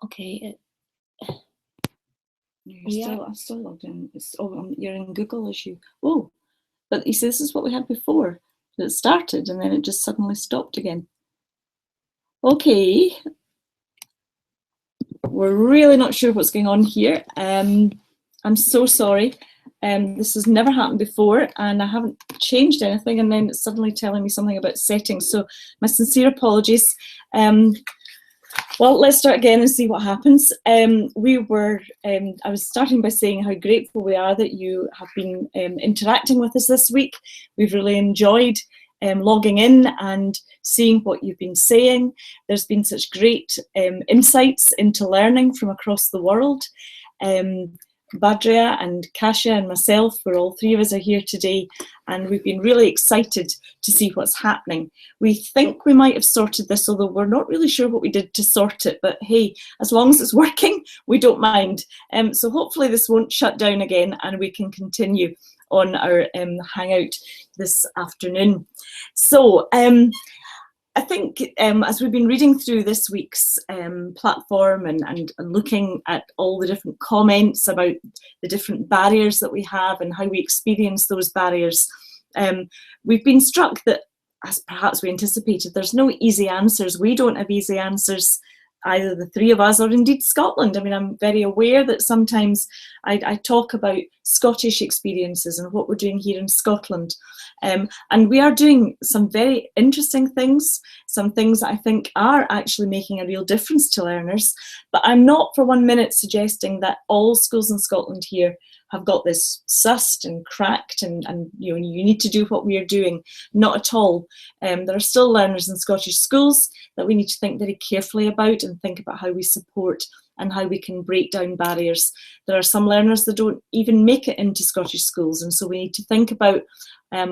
Okay. I'm still logged in. You're in Google as you. Oh, but you see, this is what we had before. It started and then it just suddenly stopped again. Okay. We're really not sure what's going on here. I'm so sorry. This has never happened before and I haven't changed anything, and then it's suddenly telling me something about settings. So my sincere apologies. Well, let's start again and see what happens. I was starting by saying how grateful we are that you have been interacting with us this week. We've really enjoyed logging in and seeing what you've been saying. There's been such great insights into learning from across the world. Badria and Kasia and myself, all three of us are here today, and we've been really excited to see what's happening. We think we might have sorted this, although we're not really sure what we did to sort it, but hey, as long as it's working, we don't mind. So hopefully this won't shut down again and we can continue on our hangout this afternoon. So I think as we've been reading through this week's platform and looking at all the different comments about the different barriers that we have and how we experience those barriers, we've been struck that, as perhaps we anticipated, there's no easy answers. We don't have easy answers, either the three of us or indeed Scotland. I mean, I'm very aware that sometimes I talk about Scottish experiences and what we're doing here in Scotland. And we are doing some very interesting things, some things that I think are actually making a real difference to learners. But I'm not for 1 minute suggesting that all schools in Scotland here have got this sussed and cracked and you need to do what we are doing. Not at all. There are still learners in Scottish schools that we need to think very carefully about and think about how we support and how we can break down barriers. There are some learners that don't even make it into Scottish schools, and so we need to think about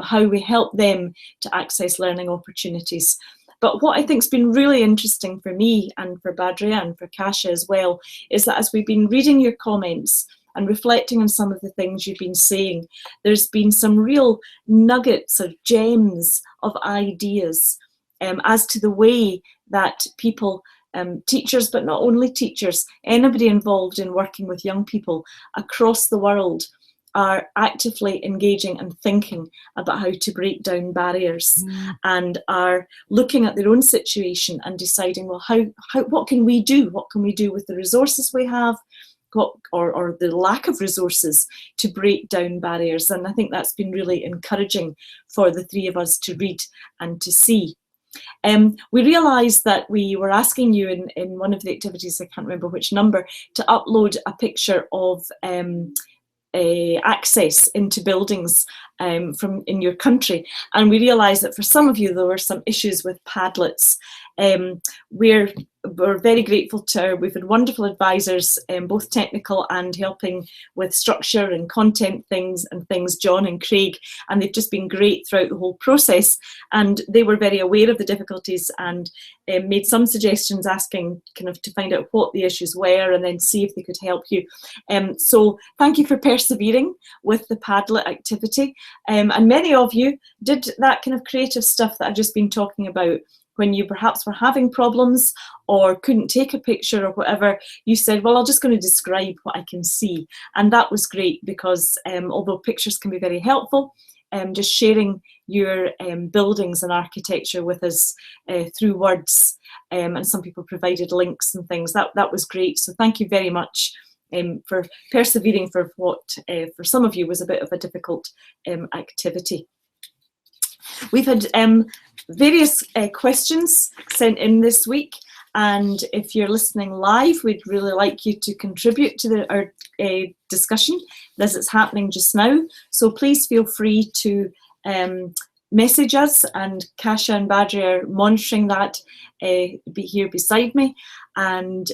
how we help them to access learning opportunities. But what I think has been really interesting for me and for Badria and for Kasia as well is that as we've been reading your comments and reflecting on some of the things you've been saying, there's been some real nuggets of gems of ideas as to the way that people, teachers, but not only teachers, anybody involved in working with young people across the world are actively engaging and thinking about how to break down barriers and are looking at their own situation and deciding, well, what can we do? What can we do with the resources we have? Or the lack of resources to break down barriers. And I think that's been really encouraging for the three of us to read and to see. We realised that we were asking you in one of the activities, I can't remember which number, to upload a picture of access into buildings from in your country, and we realised that for some of you there were some issues with Padlets. We're very grateful to we've had wonderful advisors, both technical and helping with structure and content things, John and Craig, and they've just been great throughout the whole process, and they were very aware of the difficulties and made some suggestions asking kind of to find out what the issues were and then see if they could help you. So thank you for persevering with the Padlet activity, and many of you did that kind of creative stuff that I've just been talking about. When you perhaps were having problems or couldn't take a picture or whatever, you said, well, I'm just going to describe what I can see. And that was great because although pictures can be very helpful, just sharing your buildings and architecture with us through words, and some people provided links and things, that was great. So thank you very much for persevering for what for some of you was a bit of a difficult activity. We've had various questions sent in this week, and if you're listening live, we'd really like you to contribute to our discussion as it's happening just now. So please feel free to message us, and Kasia and Badria are monitoring that be here beside me, and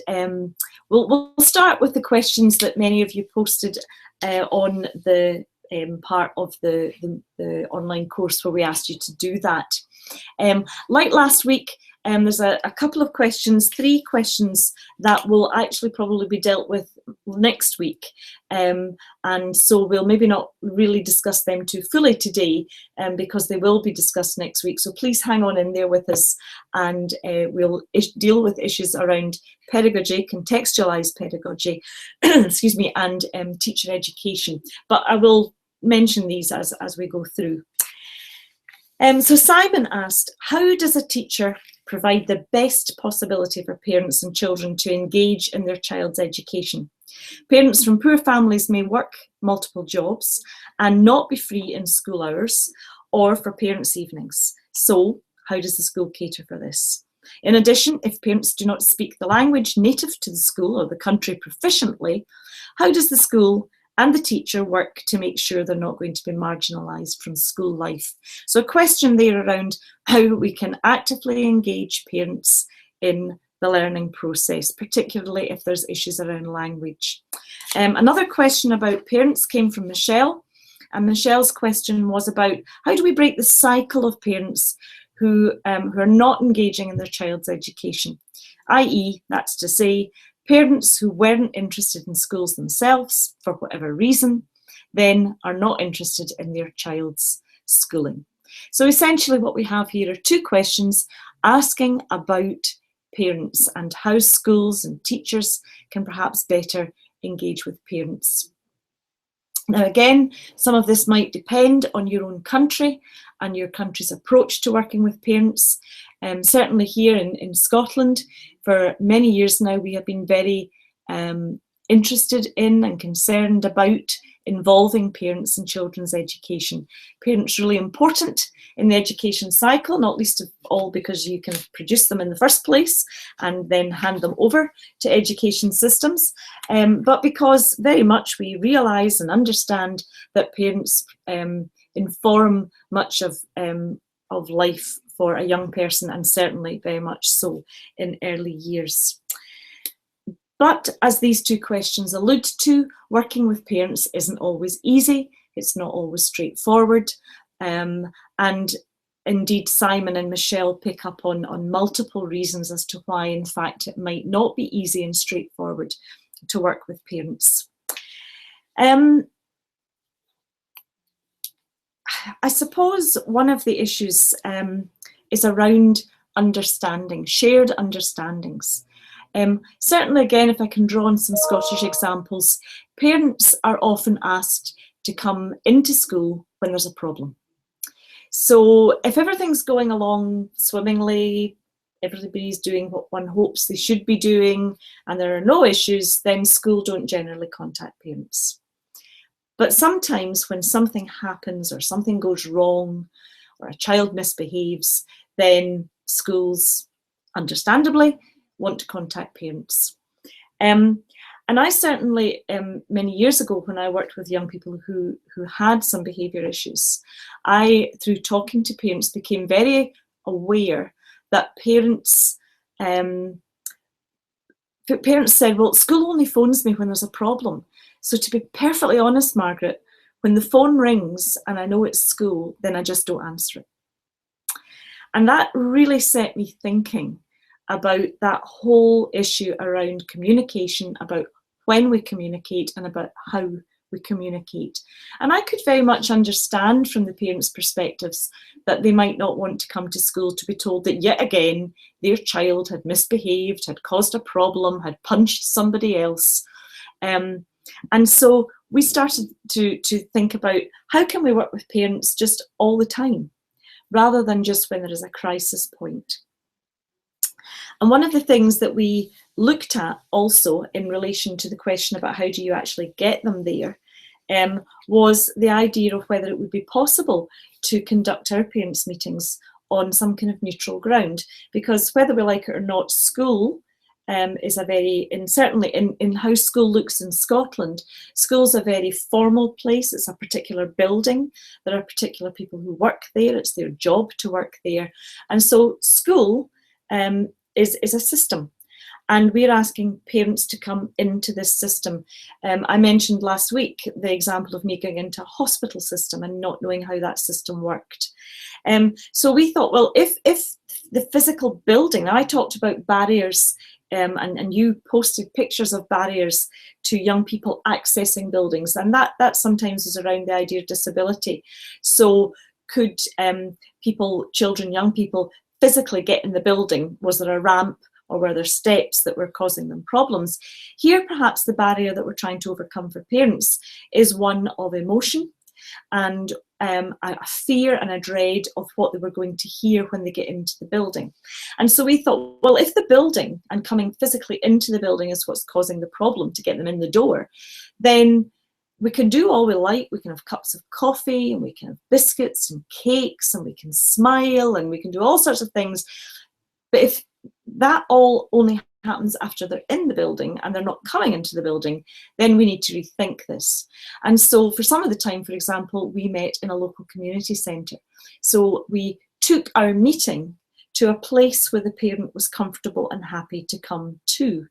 we'll start with the questions that many of you posted on the part of the online course where we asked you to do that. Like last week, there's a couple of questions, 3 questions that will actually probably be dealt with next week. And so we'll maybe not really discuss them too fully today, because they will be discussed next week. So please hang on in there with us, and we'll deal with issues around pedagogy, contextualised pedagogy, excuse me, and teacher education. But I will mention these as we go through. So Simon asked, how does a teacher provide the best possibility for parents and children to engage in their child's education? Parents from poor families may work multiple jobs and not be free in school hours or for parents' evenings. So how does the school cater for this? In addition, if parents do not speak the language native to the school or the country proficiently, how does the school and the teacher work to make sure they're not going to be marginalised from school life? So a question there around how we can actively engage parents in the learning process, particularly if there's issues around language. Another question about parents came from Michelle, and Michelle's question was about how do we break the cycle of parents who are not engaging in their child's education, i.e., that's to say, parents who weren't interested in schools themselves for whatever reason, then are not interested in their child's schooling. So essentially what we have here are 2 questions asking about parents and how schools and teachers can perhaps better engage with parents. Now again, some of this might depend on your own country and your country's approach to working with parents. Certainly here in Scotland, for many years now, we have been very interested in and concerned about involving parents in children's education. Parents really important in the education cycle, not least of all because you can produce them in the first place and then hand them over to education systems, but because very much we realise and understand that parents inform much of life for a young person, and certainly very much so in early years. But as these 2 questions allude to, working with parents isn't always easy, it's not always straightforward, and indeed Simon and Michelle pick up on multiple reasons as to why in fact it might not be easy and straightforward to work with parents. I suppose one of the issues is around understanding, shared understandings. Certainly, again, if I can draw on some Scottish examples, parents are often asked to come into school when there's a problem. So if everything's going along swimmingly, everybody's doing what one hopes they should be doing, and there are no issues, then school don't generally contact parents. But sometimes when something happens or something goes wrong or a child misbehaves, then schools, understandably, want to contact parents. And I certainly, many years ago when I worked with young people who had some behaviour issues, I, through talking to parents, became very aware that parents said, well, school only phones me when there's a problem. So to be perfectly honest, Margaret, when the phone rings and I know it's school, then I just don't answer it. And that really set me thinking about that whole issue around communication, about when we communicate and about how we communicate. And I could very much understand from the parents' perspectives that they might not want to come to school to be told that yet again their child had misbehaved, had caused a problem, had punched somebody else. And so we started to think about how can we work with parents just all the time, rather than just when there is a crisis point. And one of the things that we looked at also in relation to the question about how do you actually get them there was the idea of whether it would be possible to conduct our parents' meetings on some kind of neutral ground, because whether we like it or not, school is a very, and certainly in how school looks in Scotland, school's a very formal place. It's a particular building. There are particular people who work there. It's their job to work there. And so school is a system. And we're asking parents to come into this system. I mentioned last week the example of me going into a hospital system and not knowing how that system worked. So we thought, well, if the physical building, I talked about barriers, and you posted pictures of barriers to young people accessing buildings, and that sometimes is around the idea of disability. So could people, children, young people, physically get in the building? Was there a ramp, or were there steps that were causing them problems? Here, perhaps the barrier that we're trying to overcome for parents is one of emotion and a fear and a dread of what they were going to hear when they get into the building. And so we thought, well, if the building and coming physically into the building is what's causing the problem to get them in the door, then we can do all we like. We can have cups of coffee, and we can have biscuits and cakes, and we can smile, and we can do all sorts of things. But if that all only happens after they're in the building and they're not coming into the building, then we need to rethink this. And so for some of the time, for example, we met in a local community centre. So we took our meeting to a place where the parent was comfortable and happy to come to.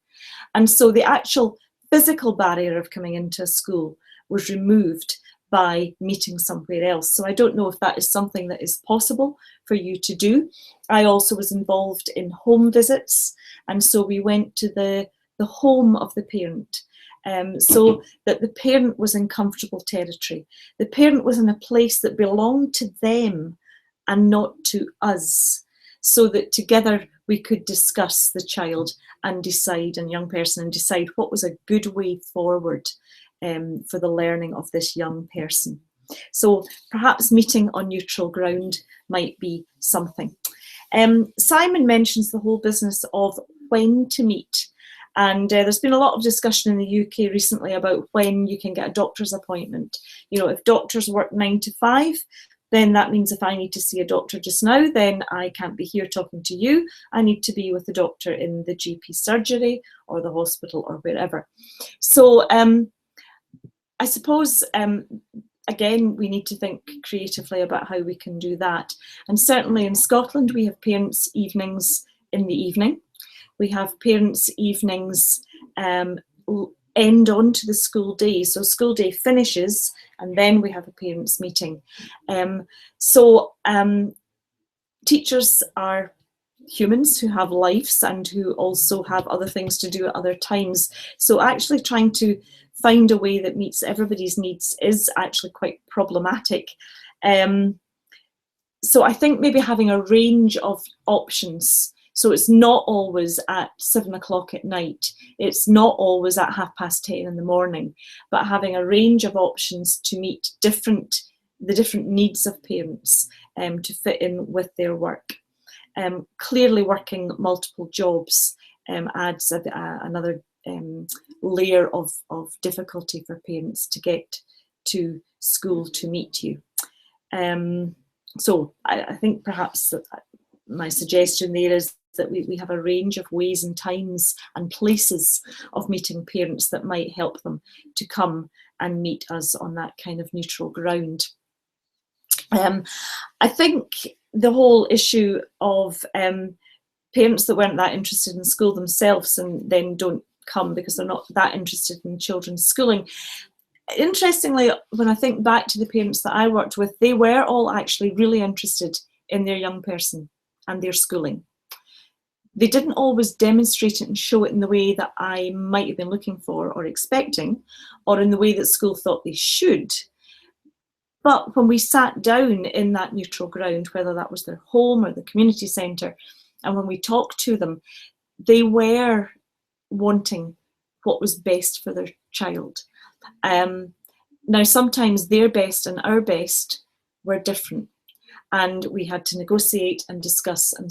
And so the actual physical barrier of coming into a school was removed by meeting somewhere else. So I don't know if that is something that is possible for you to do. I also was involved in home visits, and so we went to the home of the parent, so that the parent was in comfortable territory. The parent was in a place that belonged to them and not to us, so that together we could discuss the child and decide, and young person, and decide what was a good way forward for the learning of this young person. So perhaps meeting on neutral ground might be something. Simon mentions the whole business of when to meet. And there's been a lot of discussion in the UK recently about when you can get a doctor's appointment. You know, if doctors work 9 to 5, then that means if I need to see a doctor just now, then I can't be here talking to you. I need to be with the doctor in the GP surgery or the hospital or wherever. So I suppose, again, we need to think creatively about how we can do that. And certainly in Scotland, we have parents' evenings in the evening. We have parents' evenings end on to the school day. So school day finishes and then we have a parents' meeting. Teachers are humans who have lives and who also have other things to do at other times. So actually trying to find a way that meets everybody's needs is actually quite problematic. So I think maybe having a range of options. So it's not always at 7 o'clock at night. It's not always at 10:30 in the morning, but having a range of options to meet the different needs of parents to fit in with their work. Clearly working multiple jobs adds another layer of difficulty for parents to get to school to meet you. So I think perhaps my suggestion there is that we have a range of ways and times and places of meeting parents that might help them to come and meet us on that kind of neutral ground. I think the whole issue of parents that weren't that interested in school themselves and then don't come because they're not that interested in children's schooling. Interestingly, when I think back to the parents that I worked with, they were all actually really interested in their young person and their schooling. They didn't always demonstrate it and show it in the way that I might have been looking for or expecting, or in the way that school thought they should. But when we sat down in that neutral ground, whether that was their home or the community centre, and when we talked to them, they were wanting what was best for their child. Now, sometimes their best and our best were different, and we had to negotiate and discuss and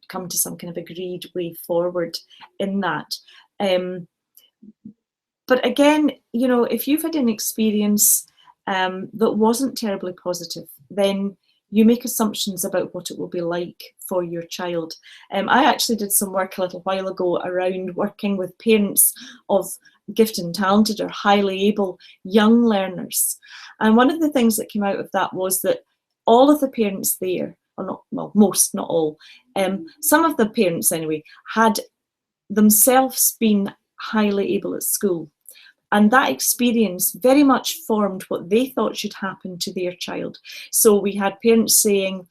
come to some kind of agreed way forward in that. But again, you know, if you've had an experience that wasn't terribly positive, then you make assumptions about what it will be like for your child. I actually did some work a little while ago around working with parents of gifted and talented or highly able young learners. And one of the things that came out of that was that all of the parents there, or not, well, most, not all, some of the parents anyway, had themselves been highly able at school. And that experience very much formed what they thought should happen to their child. So we had parents saying,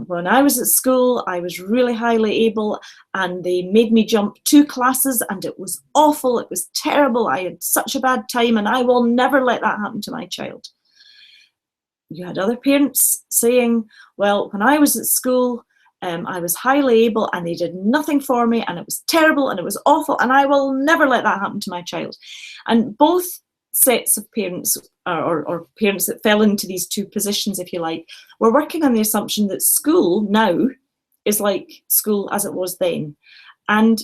when I was at school, I was really highly able and they made me jump 2 classes and it was awful, it was terrible, I had such a bad time and I will never let that happen to my child. You had other parents saying, well, when I was at school, I was highly able and they did nothing for me and it was terrible and it was awful and I will never let that happen to my child. And both sets of parents, or parents that fell into these 2 positions, if you like, were working on the assumption that school now is like school as it was then. And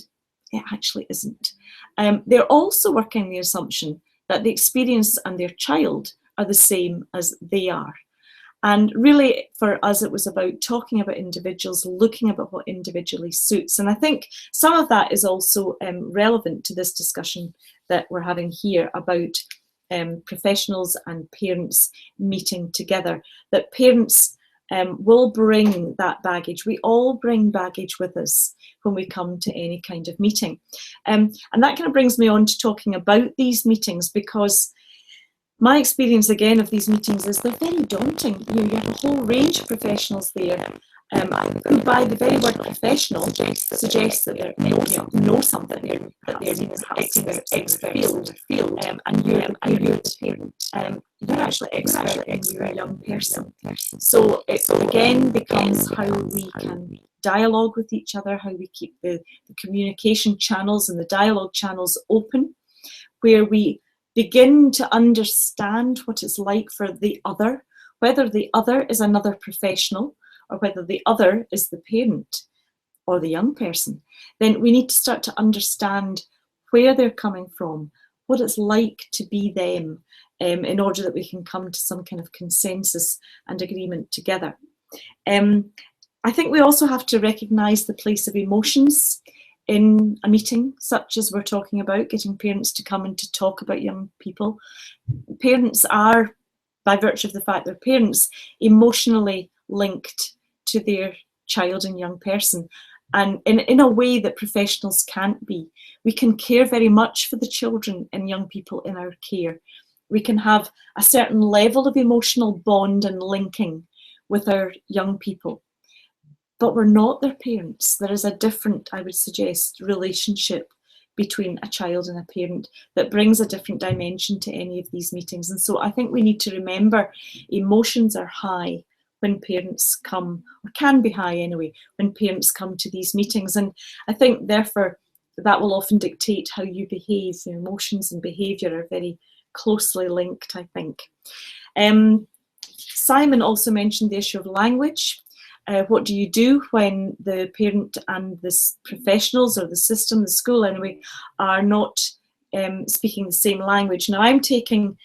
it actually isn't. They're also working on the assumption that the experience and their child are the same as they are. And really, for us, it was about talking about individuals, looking at what individually suits. And I think some of that is also relevant to this discussion that we're having here about professionals and parents meeting together, that parents will bring that baggage. We all bring baggage with us when we come to any kind of meeting. And that kind of brings me on to talking about these meetings, because my experience again of these meetings is they're very daunting. You have a whole range of professionals there who, by the very word professional, suggests that they know something, that they're in an expert field, and you're you're actually expert in your young person. So it again becomes how we can dialogue with each other, how we keep the communication channels and the dialogue channels open, where we begin to understand what it's like for the other, whether the other is another professional or whether the other is the parent or the young person. Then we need to start to understand where they're coming from, what it's like to be them, in order that we can come to some kind of consensus and agreement together. I think we also have to recognise the place of emotions in a meeting, such as we're talking about, getting parents to come and to talk about young people. Parents are, by virtue of the fact they're parents, emotionally linked to their child and young person. And in a way that professionals can't be. We can care very much for the children and young people in our care. We can have a certain level of emotional bond and linking with our young people. But we're not their parents. There is a different, I would suggest, relationship between a child and a parent that brings a different dimension to any of these meetings. And so I think we need to remember emotions are high when parents come, or can be high anyway, when parents come to these meetings. And I think therefore that will often dictate how you behave. Your emotions and behaviour are very closely linked, I think. Simon also mentioned the issue of language. What do you do when the parent and the professionals or the system, the school anyway, are not speaking the same language? Now I'm taking,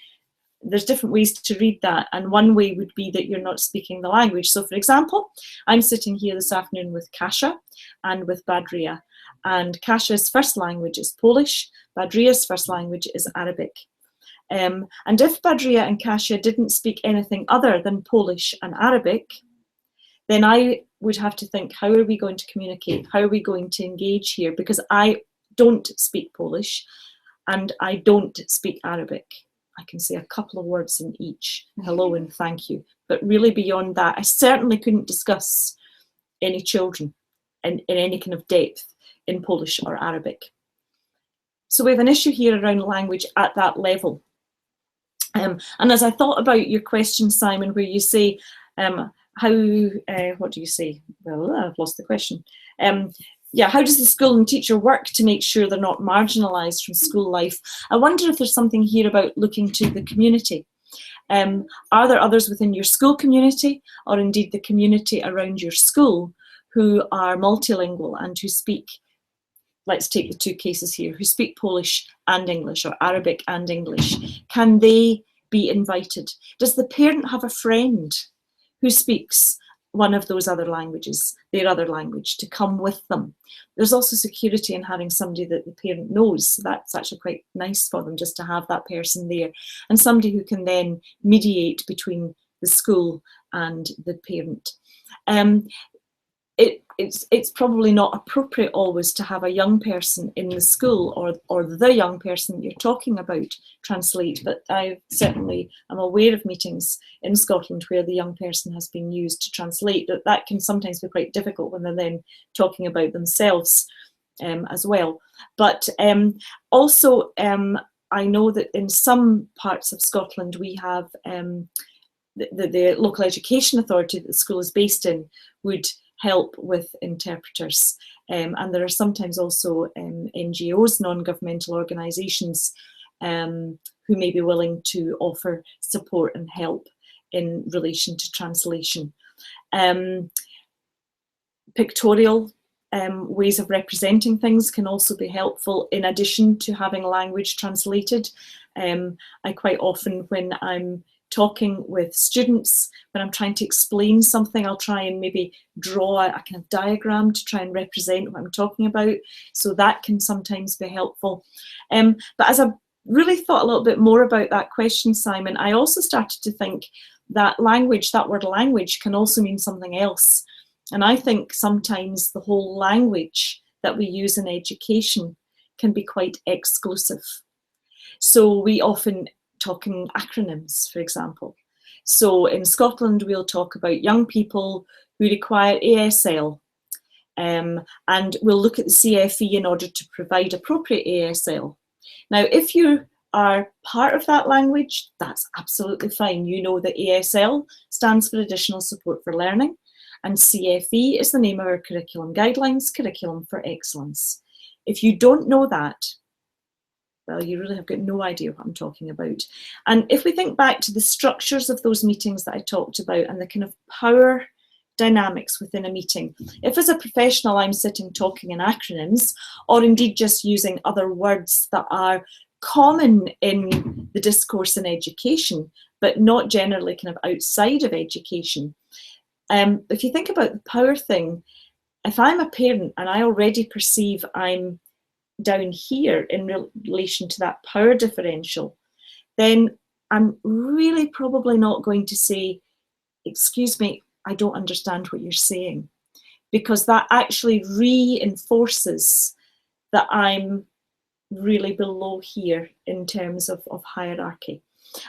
there's different ways to read that, and one way would be that you're not speaking the language. So for example, I'm sitting here this afternoon with Kasia and with Badria, and Kasia's first language is Polish, Badria's first language is Arabic. And if Badria and Kasia didn't speak anything other than Polish and Arabic, then I would have to think, how are we going to communicate? How are we going to engage here? Because I don't speak Polish and I don't speak Arabic. I can say a couple of words in each, hello and thank you. But really beyond that, I certainly couldn't discuss any children in any kind of depth in Polish or Arabic. So we have an issue here around language at that level. And as I thought about your question, Simon, where you say, what do you say? Well, I've lost the question. Yeah, how does the school and teacher work to make sure they're not marginalised from school life? I wonder if there's something here about looking to the community. Are there others within your school community, or indeed the community around your school, who are multilingual and who speak, let's take the 2 cases here, who speak Polish and English, or Arabic and English? Can they be invited? Does the parent have a friend who speaks one of those other languages, their other language, to come with them? There's also security in having somebody that the parent knows. So that's actually quite nice for them, just to have that person there, and somebody who can then mediate between the school and the parent. it's probably not appropriate always to have a young person in the school or the young person you're talking about translate, but I certainly am aware of meetings in Scotland where the young person has been used to translate. That can sometimes be quite difficult when they're then talking about themselves as well. But also I know that in some parts of Scotland we have the local education authority that the school is based in would help with interpreters, and there are sometimes also NGOs, non-governmental organisations, who may be willing to offer support and help in relation to translation. Pictorial ways of representing things can also be helpful in addition to having language translated. I quite often, when I'm talking with students, when I'm trying to explain something, I'll try and maybe draw a kind of diagram to try and represent what I'm talking about. So that can sometimes be helpful. But as I really thought a little bit more about that question, Simon, I also started to think that language, that word language, can also mean something else. And I think sometimes the whole language that we use in education can be quite exclusive. So we often talk in acronyms, for example. So in Scotland, we'll talk about young people who require ASL, and we'll look at the CFE in order to provide appropriate ASL. Now, if you are part of that language, that's absolutely fine. You know that ASL stands for Additional Support for Learning, and CFE is the name of our curriculum guidelines, Curriculum for Excellence. If you don't know that, well, you really have got no idea what I'm talking about. And if we think back to the structures of those meetings that I talked about and the kind of power dynamics within a meeting, if as a professional I'm sitting talking in acronyms, or indeed just using other words that are common in the discourse in education, but not generally kind of outside of education, if you think about the power thing, if I'm a parent and I already perceive I'm down here in relation to that power differential, then I'm really probably not going to say, excuse me, I don't understand what you're saying, because that actually reinforces that I'm really below here in terms of hierarchy.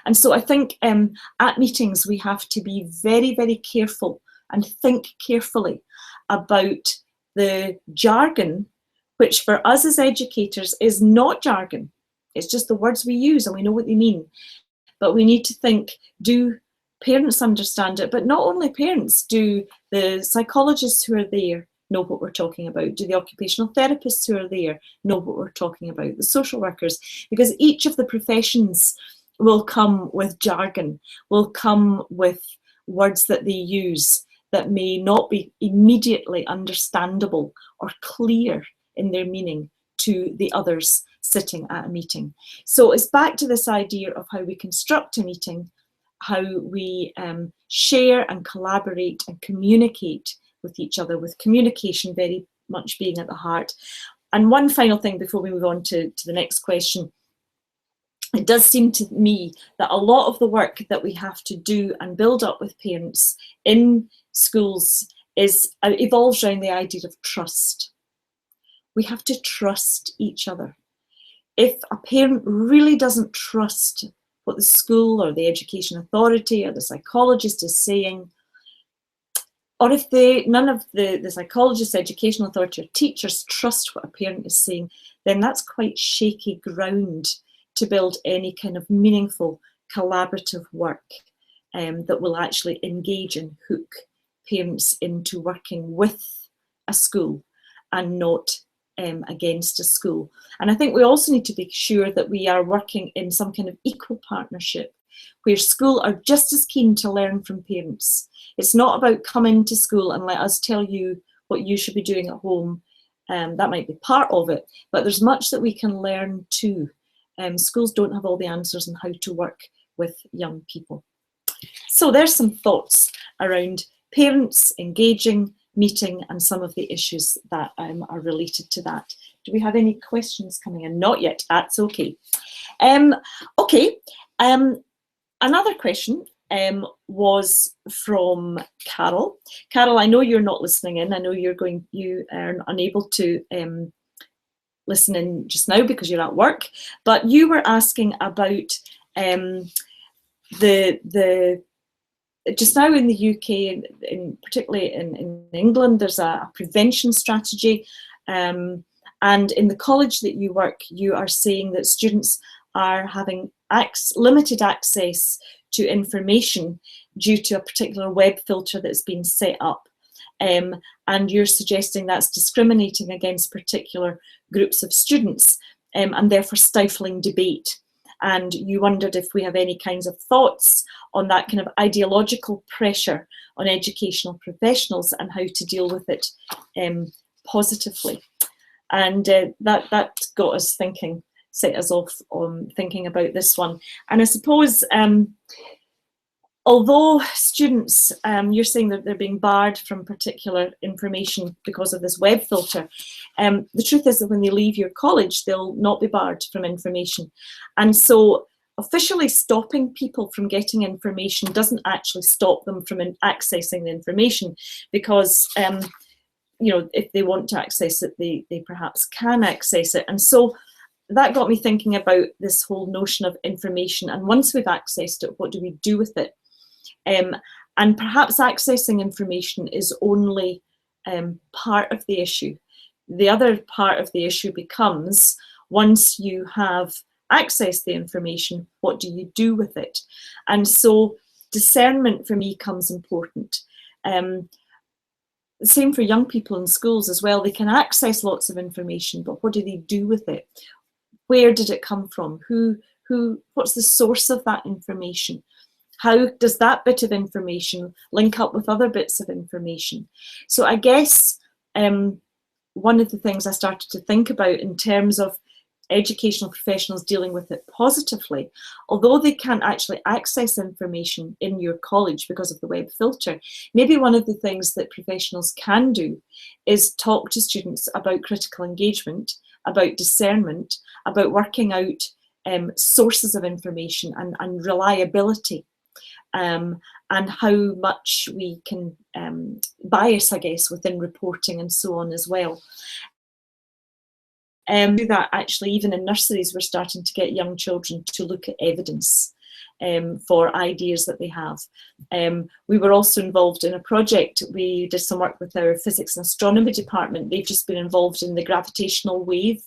And so I think at meetings we have to be very, very careful and think carefully about the jargon, which for us as educators is not jargon. It's just the words we use and we know what they mean. But we need to think, do parents understand it? But not only parents, do the psychologists who are there know what we're talking about? Do the occupational therapists who are there know what we're talking about? The social workers? Because each of the professions will come with jargon, will come with words that they use that may not be immediately understandable or clear in their meaning to the others sitting at a meeting. So it's back to this idea of how we construct a meeting, how we share and collaborate and communicate with each other, with communication very much being at the heart. And one final thing before we move on to the next question. It does seem to me that a lot of the work that we have to do and build up with parents in schools evolves around the idea of trust. We have to trust each other. If a parent really doesn't trust what the school or the education authority or the psychologist is saying, or if none of the psychologists, education authority or teachers trust what a parent is saying, then that's quite shaky ground to build any kind of meaningful collaborative work that will actually engage and hook parents into working with a school and not against a school. And I think we also need to be sure that we are working in some kind of equal partnership where school are just as keen to learn from parents. It's not about come into school and let us tell you what you should be doing at home. That might be part of it, but there's much that we can learn too. Schools don't have all the answers on how to work with young people. So there's some thoughts around parents engaging, meeting, and some of the issues that are related to that. Do we have any questions coming in? Not yet, that's okay. Another question was from Carol. Carol, I know you're not listening in. I know you are unable to listen in just now because you're at work, but you were asking about just now in the UK, and particularly in England, there's a prevention strategy, and in the college that you work, you are saying that students are having limited access to information due to a particular web filter that's been set up. And you're suggesting that's discriminating against particular groups of students, and therefore stifling debate. And you wondered if we have any kinds of thoughts on that kind of ideological pressure on educational professionals and how to deal with it positively. And that got us thinking, set us off on thinking about this one. And I suppose, although students, you're saying that they're being barred from particular information because of this web filter, the truth is that when they leave your college, they'll not be barred from information. And so officially stopping people from getting information doesn't actually stop them from accessing the information, because you know, if they want to access it, they perhaps can access it. And so that got me thinking about this whole notion of information, and once we've accessed it, what do we do with it? And perhaps accessing information is only part of the issue. The other part of the issue becomes, once you have accessed the information, what do you do with it? And so discernment for me comes important. Same for young people in schools as well. They can access lots of information, but what do they do with it? Where did it come from? What's the source of that information? How does that bit of information link up with other bits of information? So I guess one of the things I started to think about in terms of educational professionals dealing with it positively, although they can't actually access information in your college because of the web filter, maybe one of the things that professionals can do is talk to students about critical engagement, about discernment, about working out sources of information and reliability. And how much we can bias, I guess, within reporting and so on as well. Do that actually, even in nurseries, we're starting to get young children to look at evidence for ideas that they have. We were also involved in a project. We did some work with our physics and astronomy department. They've just been involved in the gravitational wave.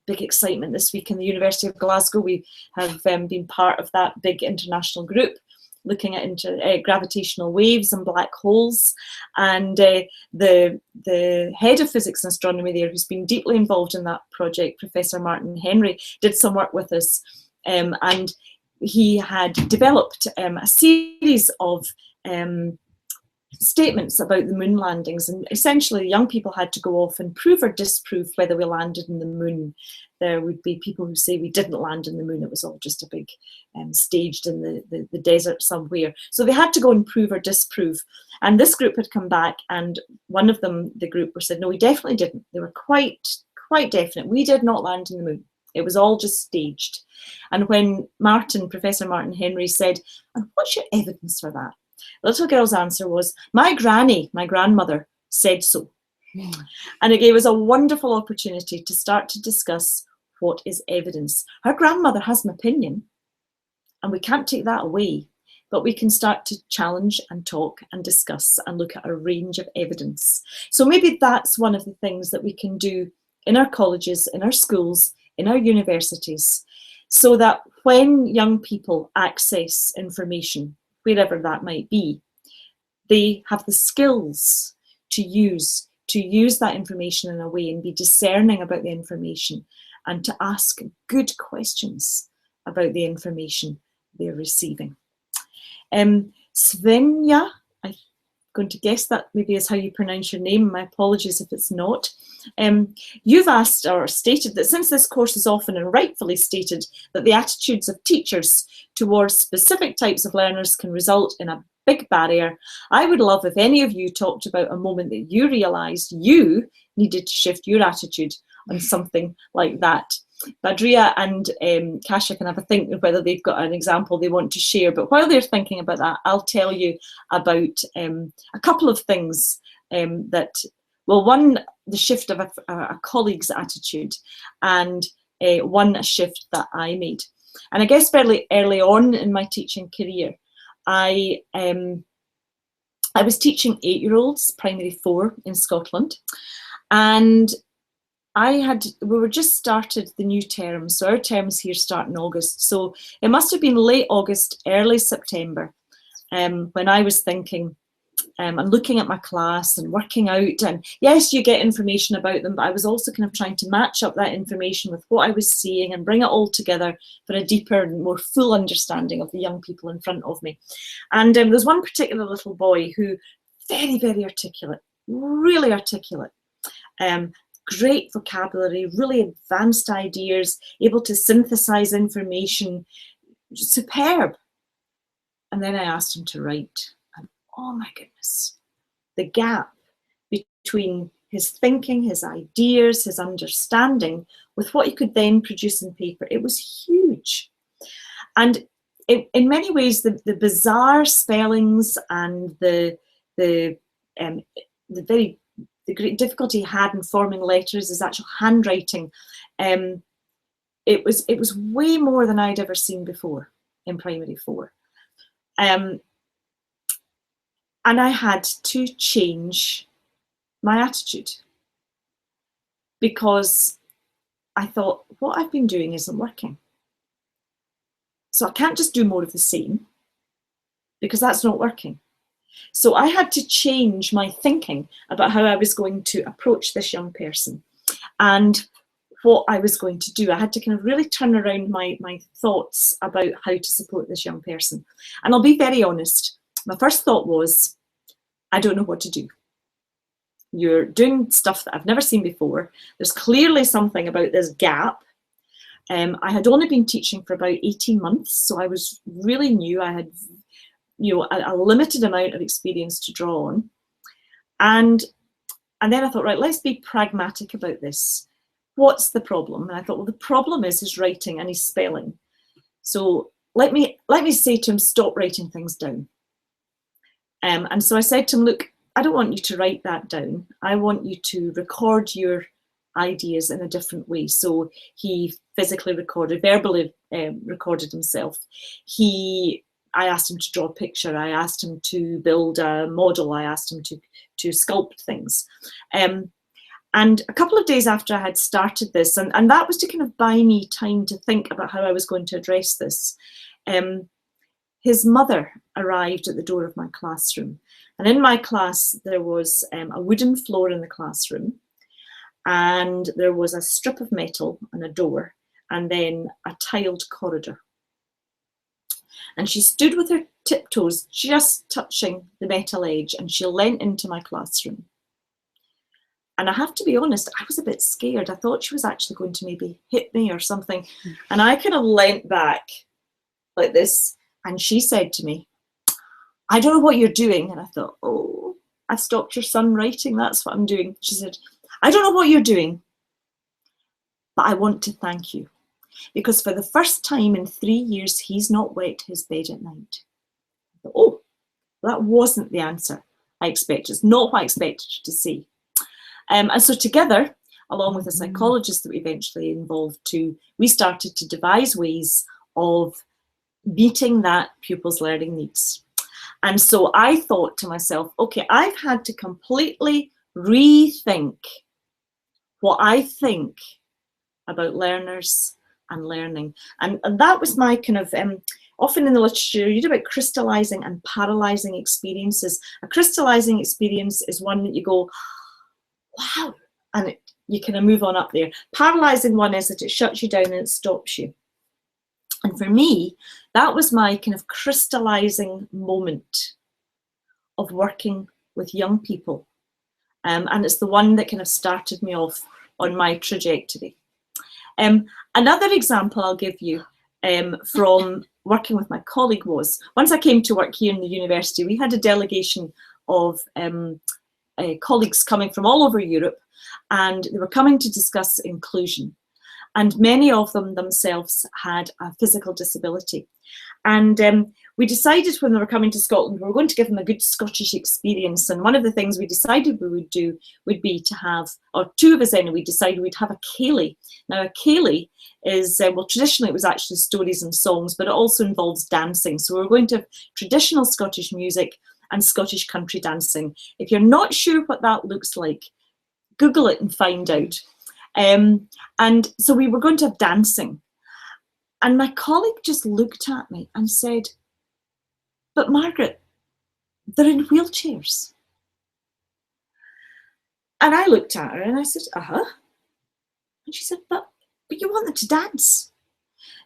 Big excitement this week in the University of Glasgow. We have been part of that big international group looking at gravitational waves and black holes, and the head of physics and astronomy there, who's been deeply involved in that project, Professor Martin Henry, did some work with us, and he had developed a series of statements about the moon landings, and essentially young people had to go off and prove or disprove whether we landed in the moon. There would be people who say we didn't land in the moon, it was all just a big staged in the desert somewhere. So they had to go and prove or disprove. And this group had come back, and one of them, the group, said, no, we definitely didn't. They were quite definite. We did not land in the moon. It was all just staged. And when Professor Martin Henry said, and what's your evidence for that? The little girl's answer was, my granny, my grandmother, said so. And it gave us a wonderful opportunity to start to discuss what is evidence. Her grandmother has an opinion, and we can't take that away, but we can start to challenge and talk and discuss and look at a range of evidence. So maybe that's one of the things that we can do in our colleges, in our schools, in our universities, so that when young people access information, wherever that might be, they have the skills to use that information in a way and be discerning about the information, and to ask good questions about the information they're receiving. Svenja, I'm going to guess that maybe is how you pronounce your name. My apologies if it's not. You've asked or stated that since this course is often and rightfully stated that the attitudes of teachers towards specific types of learners can result in a big barrier, I would love if any of you talked about a moment that you realised you needed to shift your attitude on something like that. Badria and Kasia can have a think of whether they've got an example they want to share. But while they're thinking about that, I'll tell you about a couple of things that, well, one, the shift of a colleague's attitude, and one, a shift that I made. And I guess fairly early on in my teaching career, I was teaching 8-year-olds, primary 4 in Scotland, and we were just started the new term, so our terms here start in August. So it must have been late August, early September, when I was thinking, and looking at my class and working out, and yes, you get information about them, but I was also kind of trying to match up that information with what I was seeing and bring it all together for a deeper and more full understanding of the young people in front of me. And there's one particular little boy who, very, very articulate, really articulate, great vocabulary, really advanced ideas, able to synthesize information, superb. And then I asked him to write, and oh my goodness, the gap between his thinking, his ideas, his understanding with what he could then produce in paper, it was huge. And in many ways, the bizarre spellings and the great difficulty he had in forming letters, his actual handwriting, it was way more than I'd ever seen before in primary 4. And I had to change my attitude, because I thought, what I've been doing isn't working. So I can't just do more of the same, because that's not working. So I had to change my thinking about how I was going to approach this young person and what I was going to do. I had to kind of really turn around my thoughts about how to support this young person. And I'll be very honest, my first thought was, I don't know what to do. You're doing stuff that I've never seen before. There's clearly something about this gap. I had only been teaching for about 18 months, so I was really new. I had a limited amount of experience to draw on. And then I thought, right, let's be pragmatic about this. What's the problem? And I thought, well, the problem is his writing and his spelling. So let me say to him, stop writing things down. And so I said to him, look, I don't want you to write that down. I want you to record your ideas in a different way. So he physically recorded, verbally recorded himself. I asked him to draw a picture. I asked him to build a model. I asked him to sculpt things. And a couple of days after I had started this, and that was to kind of buy me time to think about how I was going to address this, his mother arrived at the door of my classroom. And in my class, there was a wooden floor in the classroom, and there was a strip of metal and a door, and then a tiled corridor. And she stood with her tiptoes just touching the metal edge, and she leant into my classroom. And I have to be honest, I was a bit scared. I thought she was actually going to maybe hit me or something. And I kind of leant back like this, and she said to me, I don't know what you're doing. And I thought, oh, I've stopped your son writing. That's what I'm doing. She said, I don't know what you're doing, but I want to thank you. Because for the first time in 3 years, he's not wet his bed at night. I thought, oh, that wasn't the answer I expected. It's not what I expected to see. And so together, along with a psychologist that we eventually involved too, we started to devise ways of meeting that pupil's learning needs. And so I thought to myself, okay, I've had to completely rethink what I think about learners and learning. And that was my kind of, often in the literature, you read about crystallizing and paralyzing experiences. A crystallizing experience is one that you go, wow, and you kind of move on up there. Paralyzing one is that it shuts you down and it stops you. And for me, that was my kind of crystallizing moment of working with young people. And it's the one that kind of started me off on my trajectory. Another example I'll give you from working with my colleague was, once I came to work here in the university, we had a delegation of colleagues coming from all over Europe, and they were coming to discuss inclusion. and many of them themselves had a physical disability. And we decided when they were coming to Scotland, we were going to give them a good Scottish experience. And one of the things we decided we would do would be to have, or two of us anyway, decided we'd have a céilí. Now, a céilí is, well, traditionally it was actually stories and songs, but it also involves dancing. So we're going to have traditional Scottish music and Scottish country dancing. If you're not sure what that looks like, Google it and find out. And so we were going to have dancing. And my colleague just looked at me and said, "But Margaret, they're in wheelchairs." And I looked at her and I said, "Uh-huh." And she said, but you want them to dance."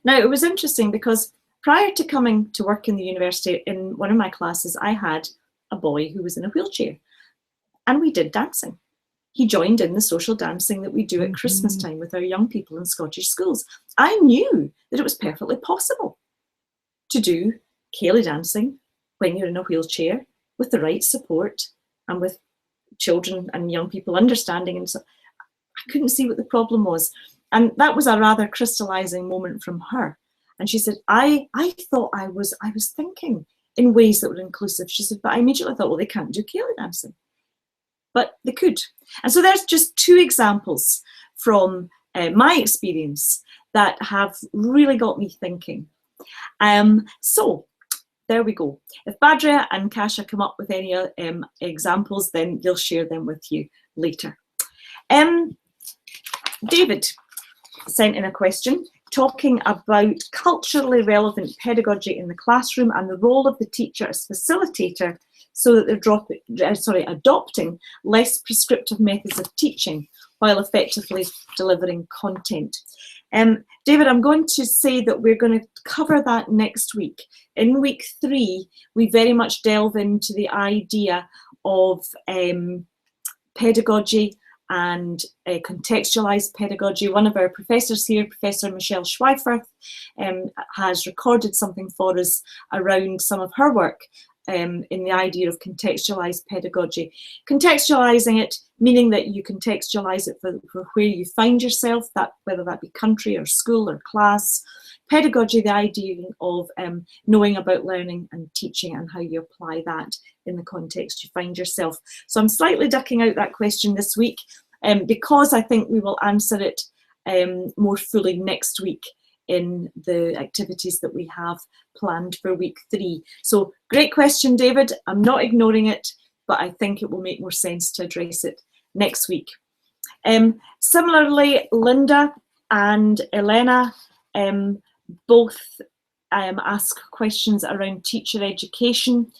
Now, it was interesting because prior to coming to work in the university, in one of my classes, I had a boy who was in a wheelchair and we did dancing. He joined in the social dancing that we do at Christmas time with our young people in Scottish schools. I knew that it was perfectly possible to do céilí dancing when you're in a wheelchair with the right support and with children and young people understanding. And so I couldn't see what the problem was. And that was a rather crystallizing moment from her. And she said, I thought I was thinking in ways that were inclusive. She said, but I immediately thought, well, they can't do céilí dancing. But they could. And so there's just two examples from my experience that have really got me thinking. So there we go. If Badria and Kasia come up with any examples, then they'll share them with you later. David sent in a question talking about culturally relevant pedagogy in the classroom and the role of the teacher as facilitator, so that they're adopting less prescriptive methods of teaching while effectively delivering content. David, I'm going to say that we're going to cover that next week. In week 3, we very much delve into the idea of pedagogy and contextualised pedagogy. One of our professors here, Professor Michelle Schweifert, has recorded something for us around some of her work in the idea of contextualised pedagogy. Contextualising it, meaning that you contextualise it for where you find yourself, that whether that be country or school or class. Pedagogy, the idea of knowing about learning and teaching and how you apply that in the context you find yourself. So I'm slightly ducking out that question this week because I think we will answer it more fully next week in the activities that we have planned for week 3. So great question, David. I'm not ignoring it, but I think it will make more sense to address it next week. Similarly, Linda and Elena both ask questions around teacher education.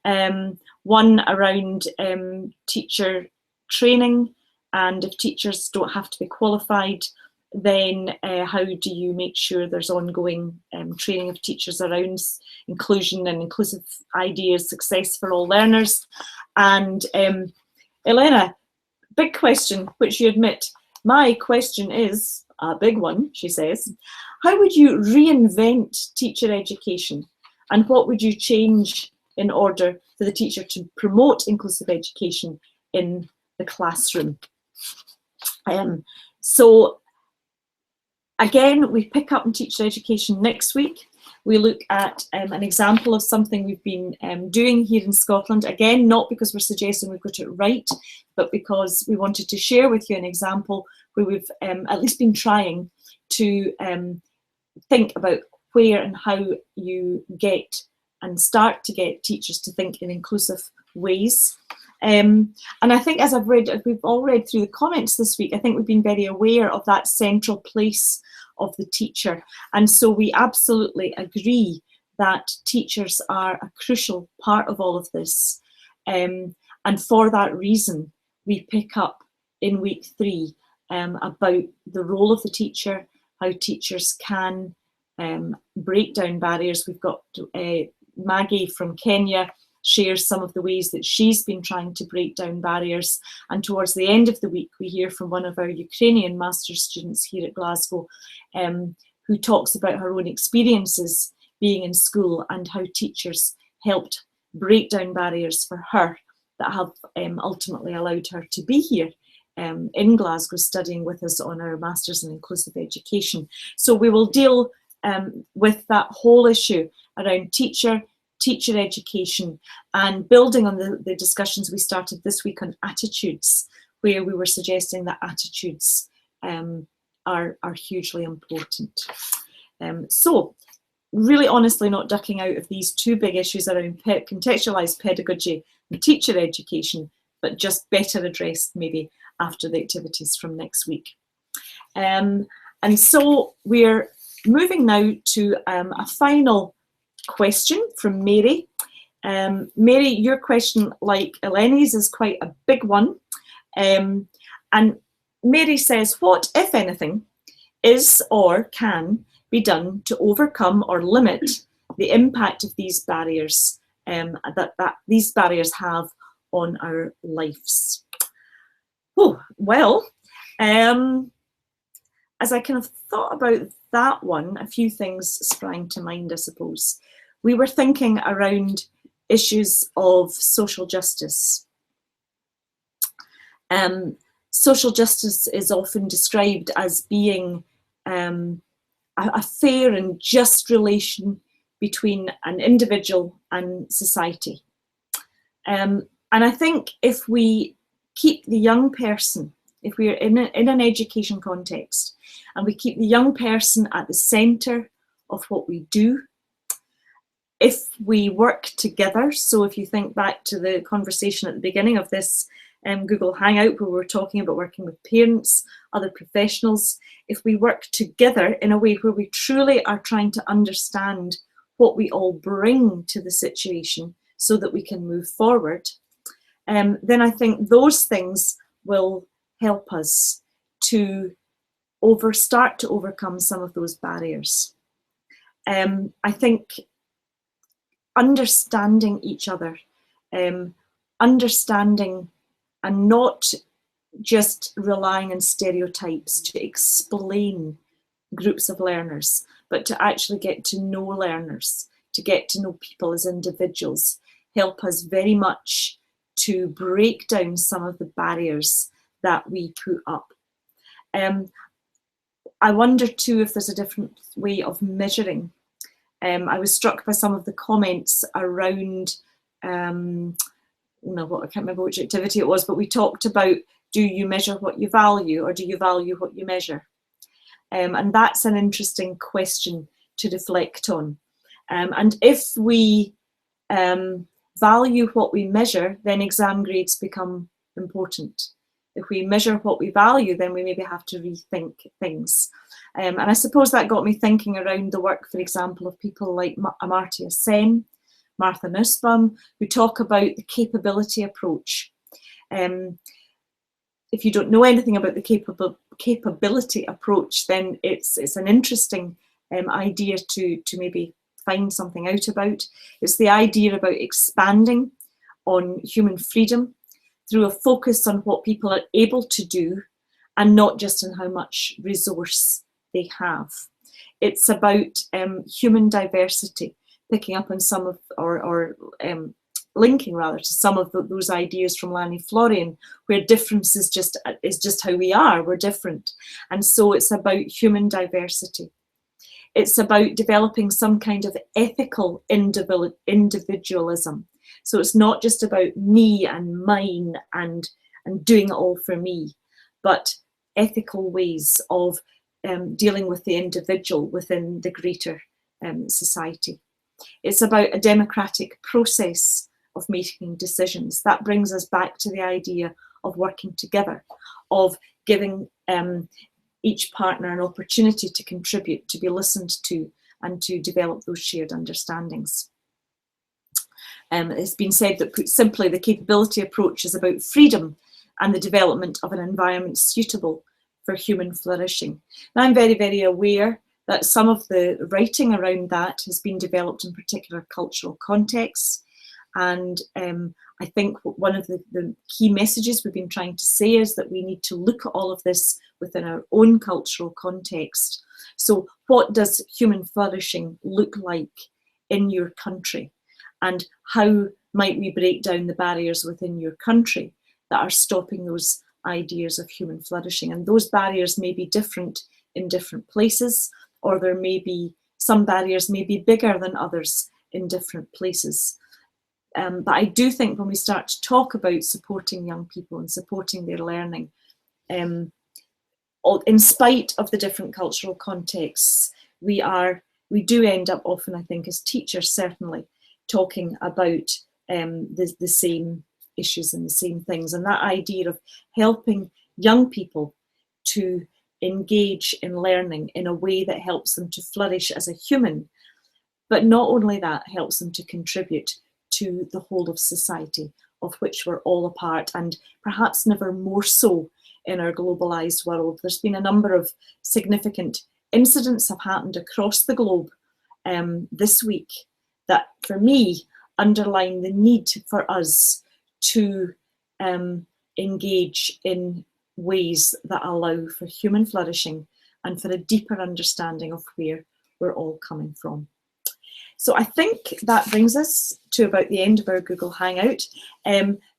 One around teacher training, and if teachers don't have to be qualified, then how do you make sure there's ongoing training of teachers around inclusion and inclusive ideas, success for all learners? And Elena, big question, which you admit. My question is a big one, she says. How would you reinvent teacher education? And what would you change in order for the teacher to promote inclusive education in the classroom? So again, we pick up in teacher education next week. We look at an example of something we've been doing here in Scotland. Again, not because we're suggesting we've got it right, but because we wanted to share with you an example where we've at least been trying to think about where and how you get and start to get teachers to think in inclusive ways. And I think as we've all read through the comments this week, I think we've been very aware of that central place of the teacher. And so we absolutely agree that teachers are a crucial part of all of this. And for that reason, we pick up in week 3 about the role of the teacher, how teachers can break down barriers. We've got Maggie from Kenya shares some of the ways that she's been trying to break down barriers. And towards the end of the week, we hear from one of our Ukrainian master's students here at Glasgow, who talks about her own experiences being in school and how teachers helped break down barriers for her that have ultimately allowed her to be here in Glasgow studying with us on our Masters in Inclusive Education. So we will deal with that whole issue around teacher education, and building on the discussions we started this week on attitudes, where we were suggesting that attitudes are hugely important. So really honestly not ducking out of these two big issues around contextualised pedagogy and teacher education, but just better addressed maybe after the activities from next week. And so we're moving now to a final question from Mary. Mary, your question, like Eleni's, is quite a big one. And Mary says, what, if anything, is or can be done to overcome or limit the impact of these barriers that these barriers have on our lives? Oh, well, as I kind of thought about that one, a few things sprang to mind, I suppose. We were thinking around issues of social justice. Social justice is often described as being a fair and just relation between an individual and society. And I think if we keep the young person, if we're in an education context, and we keep the young person at the centre of what we do, if we work together, so if you think back to the conversation at the beginning of this Google Hangout, where we were talking about working with parents, other professionals, if we work together in a way where we truly are trying to understand what we all bring to the situation so that we can move forward, then I think those things will help us to start to overcome some of those barriers. I think understanding each other, understanding and not just relying on stereotypes to explain groups of learners, but to actually get to know learners, to get to know people as individuals, help us very much to break down some of the barriers that we put up. I wonder too if there's a different way of measuring. I was struck by some of the comments around, I can't remember which activity it was, but we talked about, do you measure what you value, or do you value what you measure? And that's an interesting question to reflect on. And if we value what we measure, then exam grades become important. If we measure what we value, then we maybe have to rethink things. And I suppose that got me thinking around the work, for example, of people like Amartya Sen, Martha Nussbaum, who talk about the capability approach. If you don't know anything about the capability approach, then it's an interesting idea to maybe find something out about. It's the idea about expanding on human freedom through a focus on what people are able to do and not just on how much resource they have. It's about human diversity, picking up on some of, or linking rather to some of those ideas from Lanny Florian, where difference is just how we are, we're different. And so it's about human diversity. It's about developing some kind of ethical individualism. So it's not just about me and mine and doing it all for me, but ethical ways of dealing with the individual within the greater society. It's about a democratic process of making decisions. That brings us back to the idea of working together, of giving each partner an opportunity to contribute, to be listened to, and to develop those shared understandings. It's been said that, put simply, the capability approach is about freedom and the development of an environment suitable for human flourishing. Now, I'm very, very aware that some of the writing around that has been developed in particular cultural contexts. And I think one of the key messages we've been trying to say is that we need to look at all of this within our own cultural context. So what does human flourishing look like in your country? And how might we break down the barriers within your country that are stopping those ideas of human flourishing. And those barriers may be different in different places, or there may be some barriers may be bigger than others in different places. But I do think when we start to talk about supporting young people and supporting their learning, in spite of the different cultural contexts, we do end up often, I think, as teachers certainly, talking about the same issues and the same things. And that idea of helping young people to engage in learning in a way that helps them to flourish as a human, but not only that, helps them to contribute to the whole of society, of which we're all a part, and perhaps never more so in our globalised world. There's been a number of significant incidents have happened across the globe this week that, for me, underline the need for us to engage in ways that allow for human flourishing and for a deeper understanding of where we're all coming from. So I think that brings us to about the end of our Google Hangout.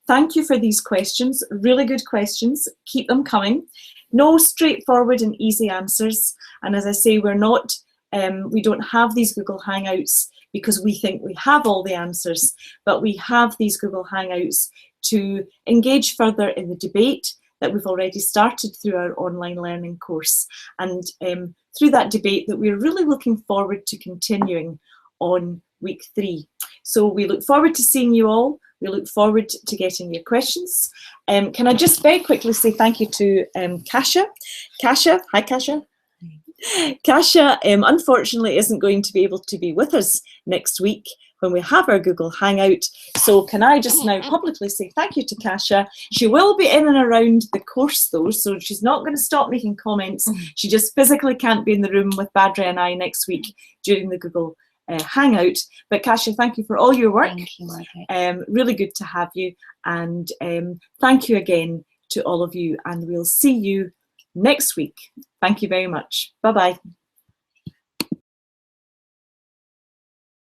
Thank you for these questions, really good questions. Keep them coming. No straightforward and easy answers. And as I say, we don't have these Google Hangouts because we think we have all the answers, but we have these Google Hangouts to engage further in the debate that we've already started through our online learning course, and through that debate that we're really looking forward to continuing on week 3. So we look forward to seeing you all. We look forward to getting your questions. Can I just very quickly say thank you to Kasia. Kasia, hi Kasia. Kasia unfortunately isn't going to be able to be with us next week when we have our Google Hangout. So can I just now publicly say thank you to Kasia. She will be in and around the course though, so she's not going to stop making comments. She just physically can't be in the room with Badri and I next week during the Google Hangout. But Kasia, thank you for all your work. Thank you, Margaret. Really good to have you, and thank you again to all of you, and we'll see you next week. Thank you very much. Bye-bye.